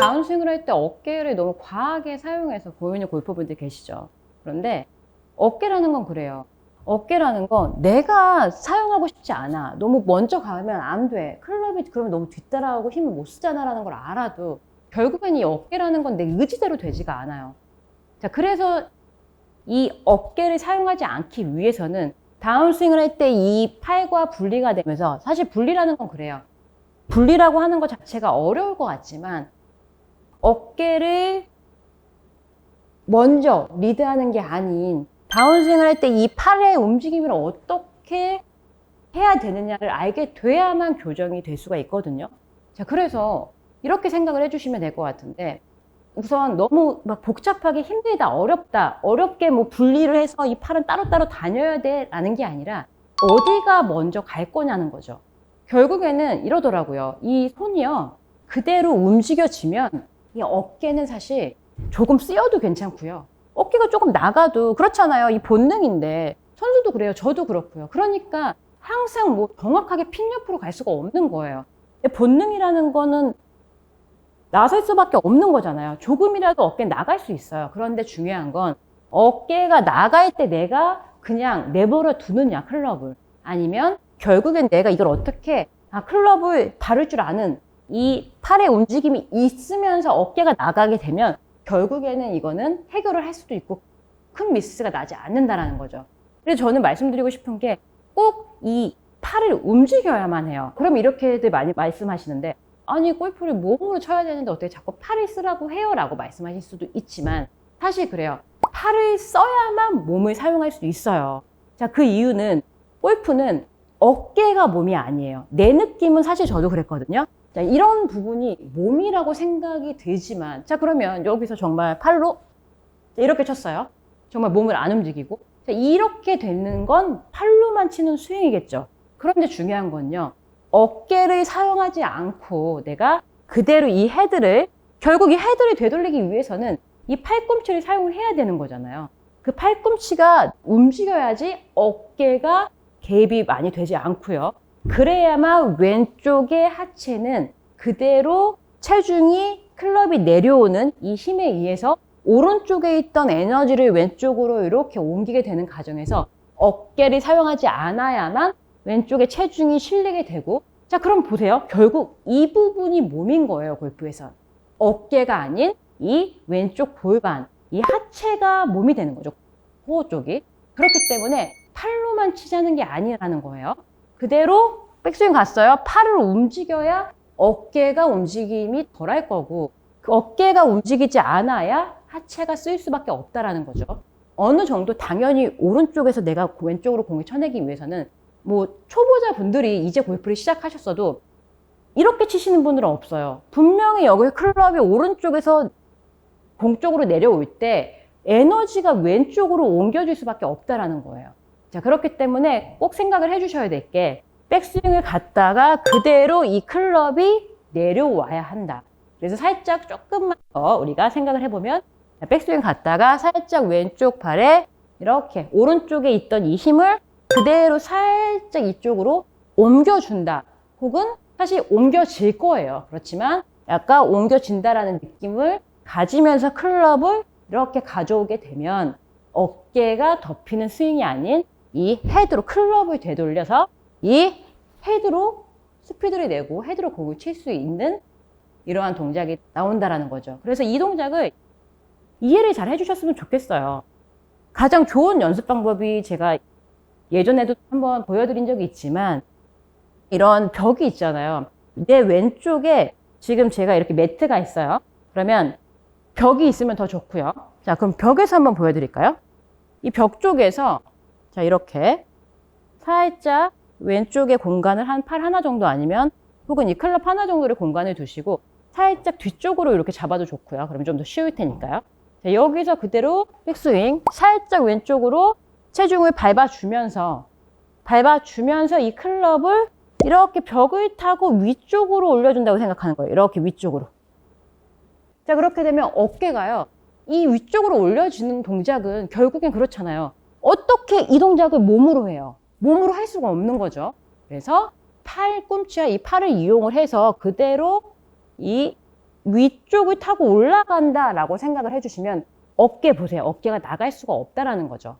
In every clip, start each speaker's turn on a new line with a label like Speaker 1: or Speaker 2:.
Speaker 1: 다운스윙을 할 때 어깨를 너무 과하게 사용해서 보이는 골퍼분들 계시죠. 그런데 어깨라는 건 그래요. 어깨라는 건 내가 사용하고 싶지 않아. 너무 먼저 가면 안 돼. 클럽이 그러면 너무 뒤따라가고 힘을 못 쓰잖아라는 걸 알아도 결국엔 이 어깨라는 건 내 의지대로 되지가 않아요. 자, 그래서 이 어깨를 사용하지 않기 위해서는 다운스윙을 할 때 이 팔과 분리가 되면서, 사실 분리라는 건 그래요. 분리라고 하는 것 자체가 어려울 것 같지만 어깨를 먼저 리드하는 게 아닌 다운스윙을 할 때 이 팔의 움직임을 어떻게 해야 되느냐를 알게 돼야만 교정이 될 수가 있거든요. 자, 그래서 이렇게 생각을 해주시면 될 것 같은데, 우선 너무 막 복잡하게 힘들다, 어렵다, 어렵게 뭐 분리를 해서 이 팔은 따로따로 다녀야 돼 라는 게 아니라 어디가 먼저 갈 거냐는 거죠. 결국에는 이러더라고요. 이 손이요, 그대로 움직여지면 이 어깨는 사실 조금 쓰여도 괜찮고요. 어깨가 조금 나가도 그렇잖아요. 이 본능인데. 선수도 그래요. 저도 그렇고요. 그러니까 항상 뭐 정확하게 핀 옆으로 갈 수가 없는 거예요. 본능이라는 거는 나설 수밖에 없는 거잖아요. 조금이라도 어깨 나갈 수 있어요. 그런데 중요한 건 어깨가 나갈 때 내가 그냥 내버려 두느냐, 클럽을. 아니면 결국엔 내가 이걸 어떻게, 클럽을 다룰 줄 아는 이 팔의 움직임이 있으면서 어깨가 나가게 되면 결국에는 이거는 해결을 할 수도 있고 큰 미스가 나지 않는다라는 거죠. 그래서 저는 말씀드리고 싶은 게 꼭 이 팔을 움직여야만 해요. 그럼 이렇게들 많이 말씀하시는데, 아니 골프를 몸으로 쳐야 되는데 어떻게 자꾸 팔을 쓰라고 해요? 라고 말씀하실 수도 있지만 사실 그래요. 팔을 써야만 몸을 사용할 수 있어요. 자, 그 이유는 골프는 어깨가 몸이 아니에요. 내 느낌은 사실 저도 그랬거든요. 자, 이런 부분이 몸이라고 생각이 들지만, 자, 그러면 여기서 정말 팔로 이렇게 쳤어요. 정말 몸을 안 움직이고. 자, 이렇게 되는 건 팔로만 치는 스윙이겠죠. 그런데 중요한 건요, 어깨를 사용하지 않고 내가 그대로 이 헤드를, 결국 이 헤드를 되돌리기 위해서는 이 팔꿈치를 사용을 해야 되는 거잖아요. 그 팔꿈치가 움직여야지 어깨가 개입이 많이 되지 않고요. 그래야만 왼쪽의 하체는 그대로 체중이, 클럽이 내려오는 이 힘에 의해서 오른쪽에 있던 에너지를 왼쪽으로 이렇게 옮기게 되는 과정에서 어깨를 사용하지 않아야만 왼쪽에 체중이 실리게 되고, 자, 그럼 보세요. 결국 이 부분이 몸인 거예요, 골프에선. 어깨가 아닌 이 왼쪽 골반, 이 하체가 몸이 되는 거죠, 코어 쪽이. 그렇기 때문에 팔로만 치자는 게 아니라는 거예요. 그대로 백스윙 갔어요. 팔을 움직여야 어깨가 움직임이 덜할 거고, 그 어깨가 움직이지 않아야 하체가 쓰일 수밖에 없다라는 거죠. 어느 정도 당연히 오른쪽에서 내가 왼쪽으로 공을 쳐내기 위해서는 뭐 초보자 분들이 이제 골프를 시작하셨어도 이렇게 치시는 분들은 없어요. 분명히 여기 클럽이 오른쪽에서 공 쪽으로 내려올 때 에너지가 왼쪽으로 옮겨질 수밖에 없다라는 거예요. 자, 그렇기 때문에 꼭 생각을 해주셔야 될 게, 백스윙을 갔다가 그대로 이 클럽이 내려와야 한다. 그래서 살짝 조금만 더 우리가 생각을 해보면, 백스윙 갔다가 살짝 왼쪽 발에 이렇게 오른쪽에 있던 이 힘을 그대로 살짝 이쪽으로 옮겨준다. 혹은 사실 옮겨질 거예요. 그렇지만 약간 옮겨진다라는 느낌을 가지면서 클럽을 이렇게 가져오게 되면 어깨가 덮이는 스윙이 아닌 이 헤드로 클럽을 되돌려서 이 헤드로 스피드를 내고 헤드로 공을 칠 수 있는 이러한 동작이 나온다라는 거죠. 그래서 이 동작을 이해를 잘 해주셨으면 좋겠어요. 가장 좋은 연습 방법이, 제가 예전에도 한번 보여드린 적이 있지만, 이런 벽이 있잖아요. 내 왼쪽에 지금 제가 이렇게 매트가 있어요. 그러면 벽이 있으면 더 좋고요. 자, 그럼 벽에서 한번 보여드릴까요? 이 벽 쪽에서, 자, 이렇게 살짝 왼쪽에 공간을 한 팔 하나 정도, 아니면 혹은 이 클럽 하나 정도를 공간을 두시고 살짝 뒤쪽으로 이렇게 잡아도 좋고요. 그럼 좀 더 쉬울 테니까요. 자, 여기서 그대로 백스윙 살짝 왼쪽으로 체중을 밟아주면서 이 클럽을 이렇게 벽을 타고 위쪽으로 올려준다고 생각하는 거예요. 이렇게 위쪽으로. 자, 그렇게 되면 어깨가요, 이 위쪽으로 올려주는 동작은 결국엔 그렇잖아요. 어떻게 이 동작을 몸으로 해요? 몸으로 할 수가 없는 거죠. 그래서 팔꿈치와 이 팔을 이용을 해서 그대로 이 위쪽을 타고 올라간다라고 생각을 해주시면 어깨 보세요. 어깨가 나갈 수가 없다라는 거죠.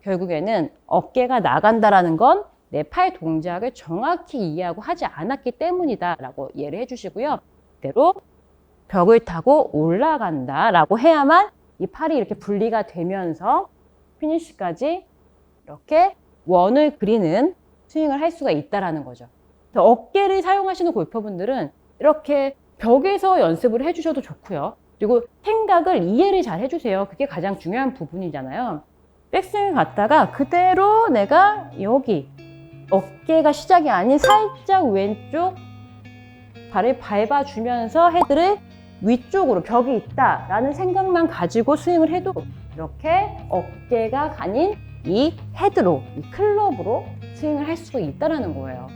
Speaker 1: 결국에는 어깨가 나간다라는 건 내 팔 동작을 정확히 이해하고 하지 않았기 때문이다라고 이해를 해주시고요. 그대로 벽을 타고 올라간다라고 해야만 이 팔이 이렇게 분리가 되면서 피니쉬까지 이렇게 원을 그리는 스윙을 할 수가 있다라는 거죠. 어깨를 사용하시는 골퍼분들은 이렇게 벽에서 연습을 해주셔도 좋고요. 그리고 생각을 이해를 잘 해주세요. 그게 가장 중요한 부분이잖아요. 백스윙을 갔다가 그대로 내가 여기 어깨가 시작이 아닌 살짝 왼쪽 발을 밟아주면서 헤드를 위쪽으로 벽이 있다라는 생각만 가지고 스윙을 해도 이렇게 어깨가 아닌 이 헤드로, 이 클럽으로 스윙을 할 수가 있다는 거예요.